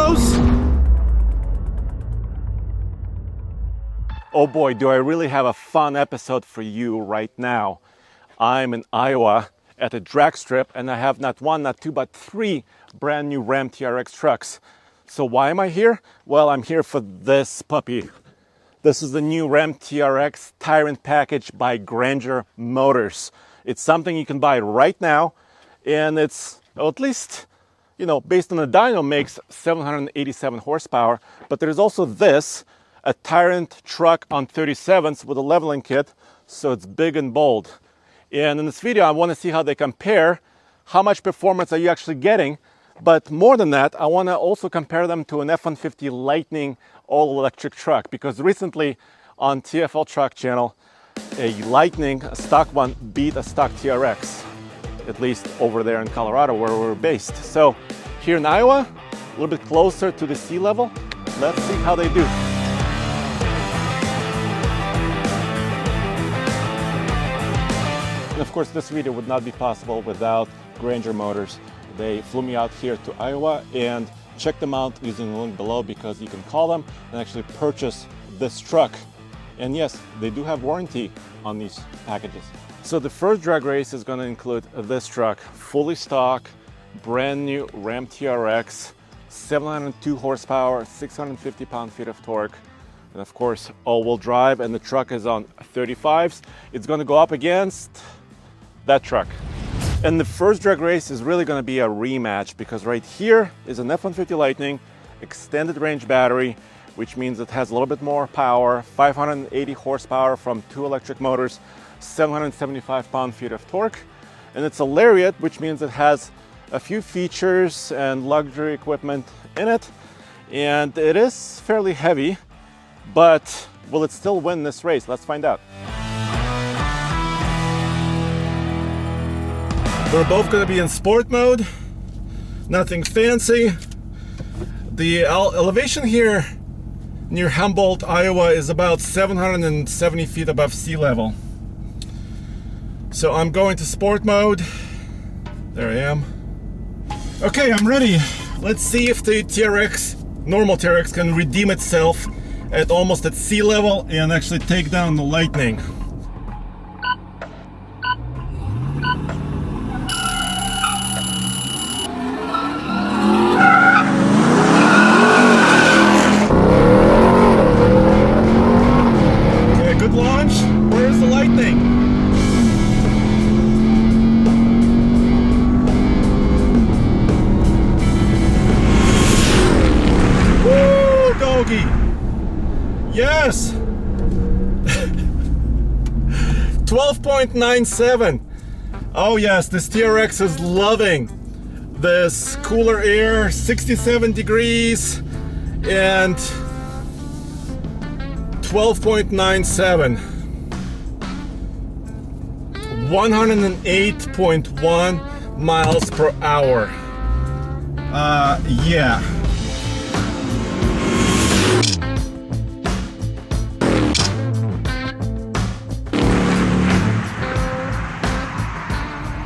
goes. Oh boy, do I really have a fun episode for you right now. I'm in Iowa at a drag strip, and I have not one, not two, but three brand new Ram TRX trucks. So why am I here? Well, I'm here for this puppy. This is the new Ram TRX Tyrant package by Grainger Motors. It's something you can buy right now, and it's, well, at least, based on the dyno, makes 787 horsepower. But there's also this, a Tyrant truck on 37s with a leveling kit, so it's big and bold. And in this video, I want to see how they compare. How much performance are you actually getting? But more than that, I want to also compare them to an F-150 Lightning all-electric truck, because recently on TFL Truck channel, a Lightning, a stock one, beat a stock TRX, at least over there in Colorado where we're based. So here in Iowa, a little bit closer to the sea level, let's see how they do. And of course, this video would not be possible without Grainger Motors. They flew me out here to Iowa, and check them out using the link below, because you can call them and actually purchase this truck. And yes, they do have warranty on these packages. So the first drag race is going to include this truck, fully stock, brand new Ram TRX, 702 horsepower, 650 pound-feet of torque. And of course, all-wheel drive, and the truck is on 35s. It's going to go up against that truck. And the first drag race is really going to be a rematch, because right here is an F-150 Lightning extended range battery, which means it has a little bit more power, 580 horsepower from two electric motors, 775 pound-feet of torque. And it's a Lariat, which means it has a few features and luxury equipment in it. And it is fairly heavy, but will it still win this race? Let's find out. We're both going to be in sport mode, nothing fancy. The elevation here near Humboldt, Iowa is about 770 feet above sea level. So I'm going to sport mode. There I am. Okay, I'm ready. Let's see if the normal TRX can redeem itself almost at sea level and actually take down the Lightning. Yes! 12.97. Oh yes, this TRX is loving this cooler air, 67 degrees and 12.97. 108.1 miles per hour. Yeah.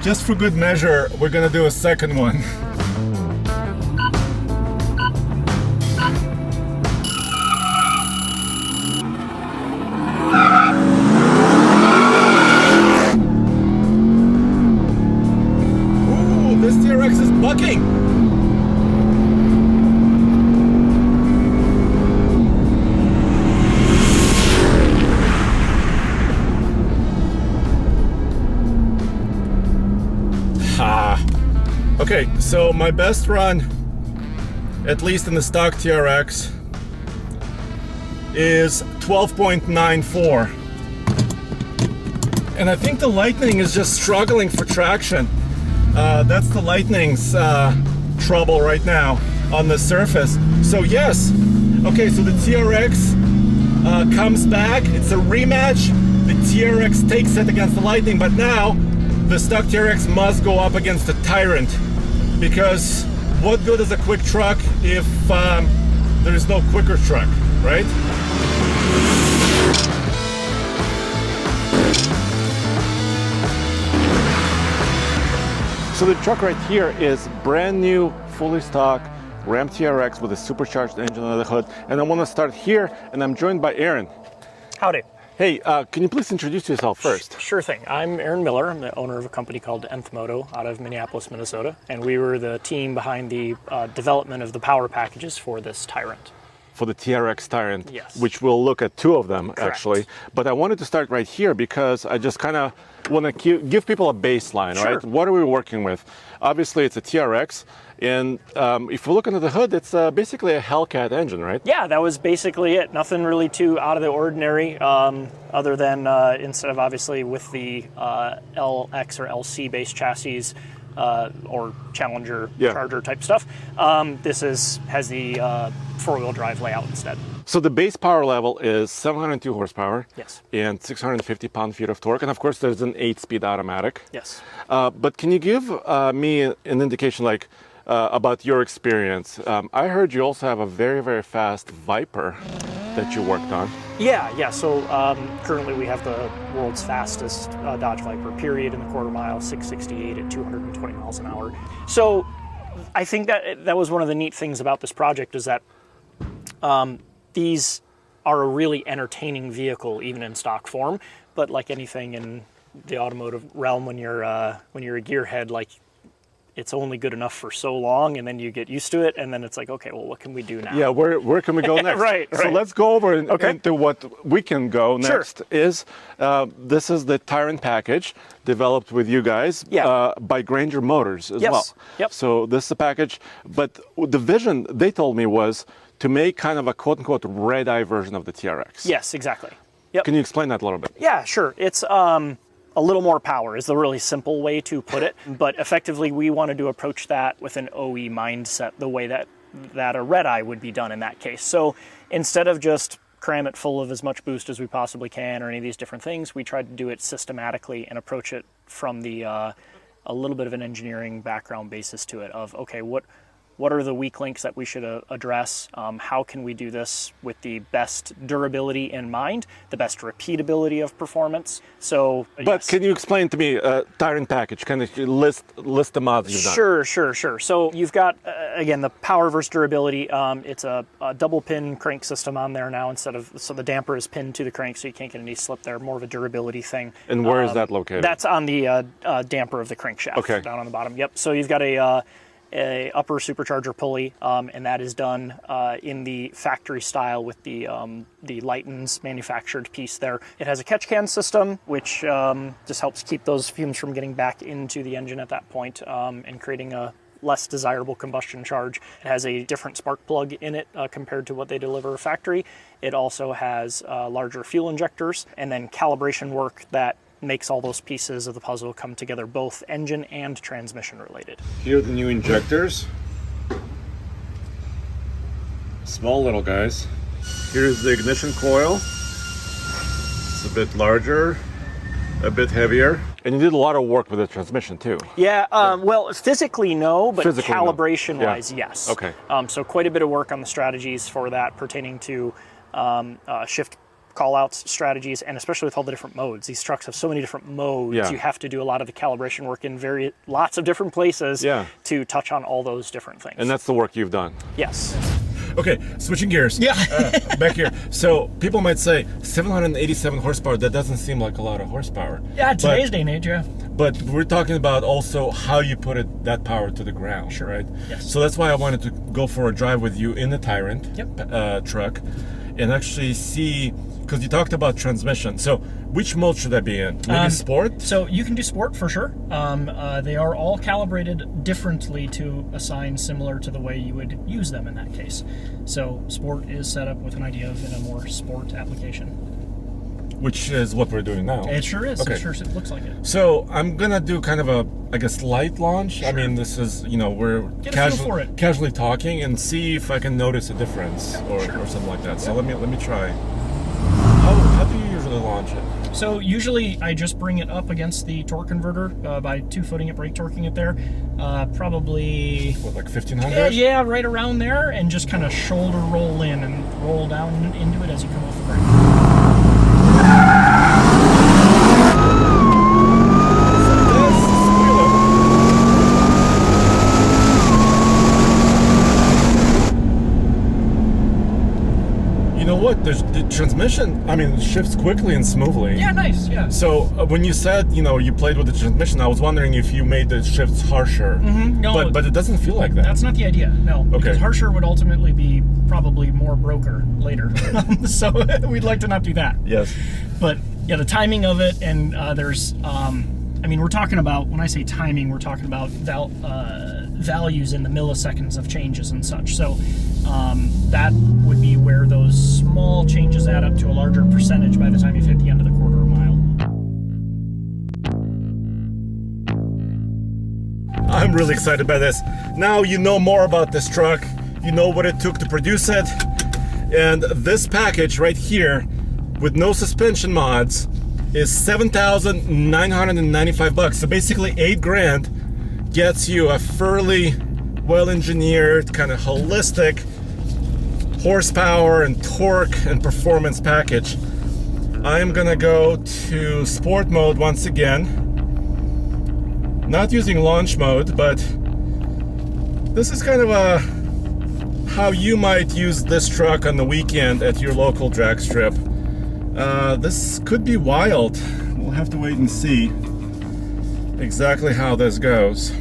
Just for good measure, we're gonna do a second one. Ooh, this TRX is bucking. Okay, so my best run, at least in the stock TRX, is 12.94. And I think the Lightning is just struggling for traction. That's the Lightning's trouble right now on the surface. So yes, okay, so the TRX comes back. It's a rematch. The TRX takes it against the Lightning, but now the stock TRX must go up against the Tyrant, because what good is a quick truck if there is no quicker truck, right? So the truck right here is brand new, fully stock Ram TRX with a supercharged engine under the hood. And I want to start here, and I'm joined by Aaron. Howdy. Hey, can you please introduce yourself first? Sure thing. I'm Aaron Miller. I'm the owner of a company called Nth Moto out of Minneapolis, Minnesota. And we were the team behind the development of the power packages for this Tyrant. For the TRX Tyrant, yes. Which we'll look at two of them, Correct. Actually. But I wanted to start right here because I just kind of want to give people a baseline, Sure. Right? What are we working with? Obviously, it's a TRX, and if we look under the hood, it's basically a Hellcat engine, right? Yeah, that was basically it. Nothing really too out of the ordinary, other than instead of obviously with the LX or LC based chassis, or Challenger Charger type stuff. This has the four-wheel drive layout instead. So the base power level is 702 horsepower. Yes. And 650 pound-feet of torque. And of course, there's an 8-speed automatic. Yes. But can you give me an indication about your experience? I heard you also have a very, very fast Viper that you worked on. Yeah. So currently we have the world's fastest Dodge Viper, period, in the quarter mile, 668 at 220 miles an hour. So I think that was one of the neat things about this project is that these are a really entertaining vehicle, even in stock form. But like anything in the automotive realm, when you're a gearhead, like, it's only good enough for so long, and then you get used to it, and then it's like, okay, well, what can we do now? Yeah, where can we go next? Right. So let's go over into what we can go next. Sure. This is the Tyrant package developed with you guys by Granger Motors as well. Yep. So this is a package, but the vision, they told me, was to make kind of a quote-unquote red-eye version of the TRX. Yes, exactly. Yep. Can you explain that a little bit? Yeah, sure. It's a little more power is the really simple way to put it, but effectively we wanted to approach that with an OE mindset, the way that a red-eye would be done in that case. So instead of just cram it full of as much boost as we possibly can or any of these different things, we tried to do it systematically and approach it from the a little bit of an engineering background basis to it of, okay, what are the weak links that we should address? How can we do this with the best durability in mind, the best repeatability of performance? So, but can you explain to me Tyrant package? Can you list the mods you've done? Sure. So you've got again the power versus durability. It's a double pin crank system on there now so the damper is pinned to the crank, so you can't get any slip there. More of a durability thing. And where is that located? That's on the damper of the crankshaft, down on the bottom. Yep. So you've got a upper supercharger pulley, and that is done in the factory style with the Lightens manufactured piece there. It has a catch can system, which just helps keep those fumes from getting back into the engine at that point and creating a less desirable combustion charge. It has a different spark plug in it compared to what they deliver factory. It also has larger fuel injectors and then calibration work that makes all those pieces of the puzzle come together, both engine and transmission related. Here are the new injectors. Small little guys. Here's the ignition coil. It's a bit larger, a bit heavier. And you did a lot of work with the transmission too. Yeah, well, physically no, but calibration-wise, no. yes. Okay. So quite a bit of work on the strategies for that pertaining to shift call-outs strategies, and especially with all the different modes. These trucks have so many different modes. Yeah. You have to do a lot of the calibration work in lots of different places to touch on all those different things. And that's the work you've done. Yes. Okay, switching gears. Yeah. Back here. So people might say 787 horsepower, that doesn't seem like a lot of horsepower. Yeah, today's day and age, yeah. But we're talking about also how you put that power to the ground, right? Yes. So that's why I wanted to go for a drive with you in the Tyrant truck and actually see, because you talked about transmission. So which mode should I be in? Maybe sport? So you can do sport for sure. They are all calibrated differently to assign similar to the way you would use them in that case. So sport is set up with an idea of in a more sport application. Which is what we're doing now. It sure is. Okay. It sure looks like it. So I'm gonna do kind of a, I guess, light launch. Sure. I mean, this is, we're casually talking and see if I can notice a difference or something like that. So let me try. How do you usually launch it? So usually I just bring it up against the torque converter by 2-footing it, brake torquing it there. Probably... What, like 1500? Yeah, right around there, and just kind of shoulder roll in and roll down into it as you come off the brake. what? The transmission, I mean, it shifts quickly and smoothly. Yeah, nice. Yeah. So when you said, you played with the transmission, I was wondering if you made the shifts harsher. No, but it doesn't feel like that. That's not the idea. No. Okay. Because harsher would ultimately be probably more broker later. So we'd like to not do that. Yes. But yeah, the timing of it, and there's, we're talking about, when I say timing, we're talking about values in the milliseconds of changes and such. So that would be where those small changes add up to a larger percentage by the time you've hit the end of the quarter mile. I'm really excited by this. Now you know more about this truck. You know what it took to produce it. And this package right here, with no suspension mods, is $7,995. So basically $8,000 gets you a fairly well-engineered, kind of holistic horsepower and torque and performance package. I'm gonna go to sport mode once again. Not using launch mode, but this is kind of how you might use this truck on the weekend at your local drag strip. This could be wild. We'll have to wait and see exactly how this goes.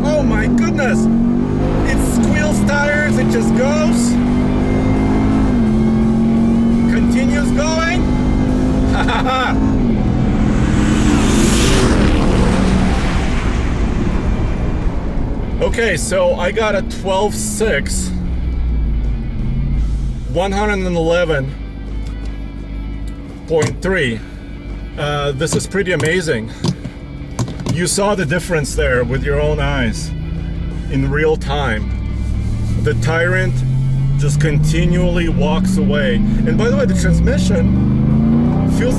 Oh my goodness! It squeals tires, it just goes. Continues going. Ha ha ha! Okay, so I got a 12.6, 111.3. This is pretty amazing. You saw the difference there with your own eyes in real time. The Tyrant just continually walks away. And by the way, the transmission feels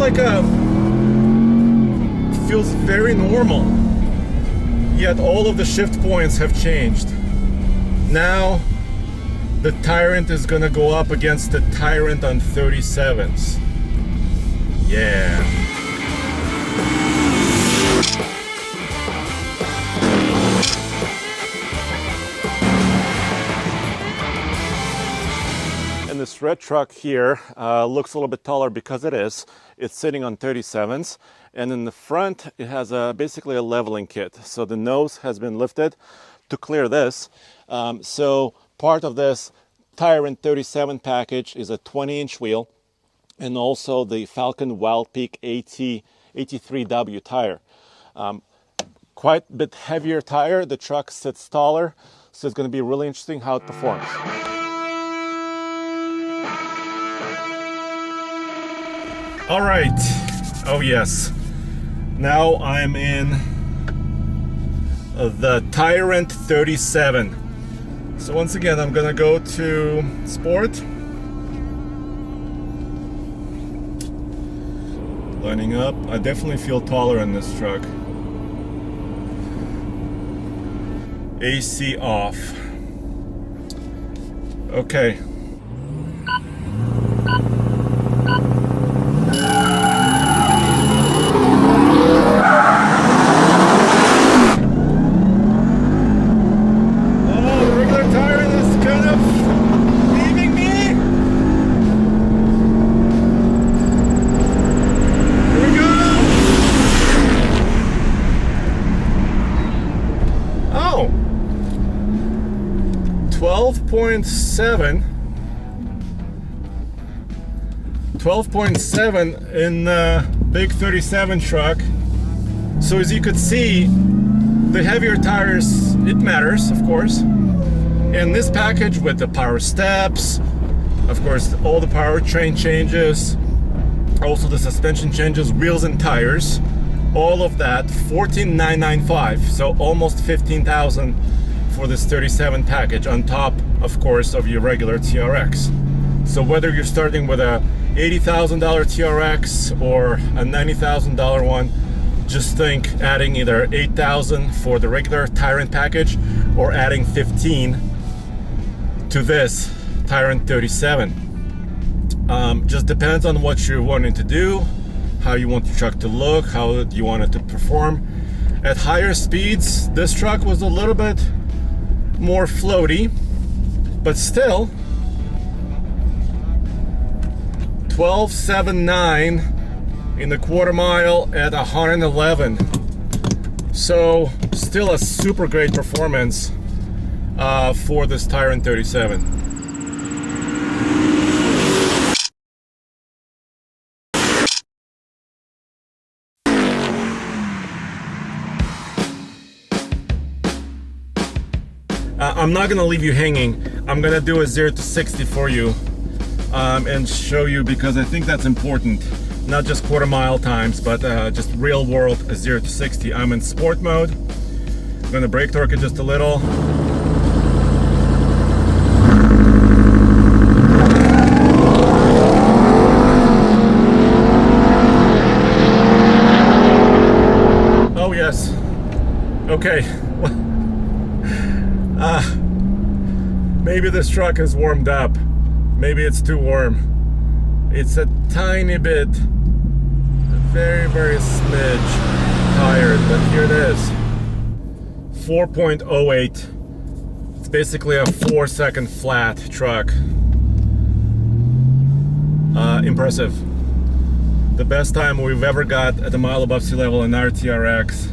very normal. Yet all of the shift points have changed. Now the Tyrant is gonna go up against the Tyrant on 37s. Yeah. And this red truck here looks a little bit taller because it is. It's sitting on 37s. And in the front, it has basically a leveling kit. So the nose has been lifted to clear this. So part of this Tyrant 37 package is a 20-inch wheel, and also the Falcon Wild Peak 83W tire. Quite a bit heavier tire. The truck sits taller, so it's going to be really interesting how it performs. All right. Oh yes. Now I'm in the Tyrant 37. So once again, I'm gonna go to Sport. Lining up. I definitely feel taller in this truck. AC off. Okay. Twelve point seven in the big 37 truck. So as you could see, the heavier tires, it matters, of course. And this package with the power steps, of course, all the powertrain changes, also the suspension changes, wheels and tires, all of that, $14,995. So almost $15,000 for this 37 package, on top, of course, of your regular TRX. So whether you're starting with a $80,000 TRX or a $90,000 one, just think adding either $8,000 for the regular Tyrant package or adding $15,000 to this Tyrant 37. Just depends on what you're wanting to do. how you want your truck to look, how you want it to perform. At higher speeds, this truck was a little bit more floaty, but still 12.79 in the quarter mile at 111. So still a super great performance for this Tyrant 37. I'm not gonna leave you hanging. I'm gonna do a 0 to 60 for you and show you, because I think that's important. Not just quarter mile times, but just real world 0 to 60. I'm in sport mode. I'm gonna brake torque it just a little. Oh yes. Okay. Maybe this truck is warmed up. Maybe it's too warm. It's a tiny bit, very, very smidge tired, but here it is. 4.08. It's basically a 4-second flat truck. Impressive. The best time we've ever got at a mile above sea level in our TRX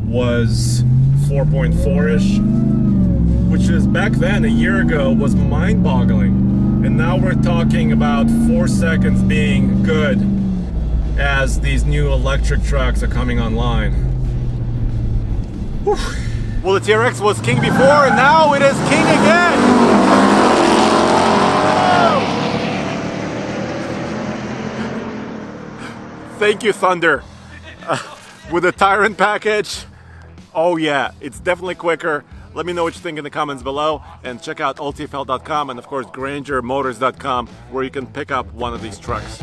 was 4.4-ish, which is back then, a year ago, was mind-boggling. And now we're talking about 4 seconds being good as these new electric trucks are coming online. Whew. Well, the TRX was king before, and now it is king again! Thank you, Thunder. With the Tyrant package, oh yeah, it's definitely quicker. Let me know what you think in the comments below, and check out alltfl.com and of course GrangerMotors.com, where you can pick up one of these trucks.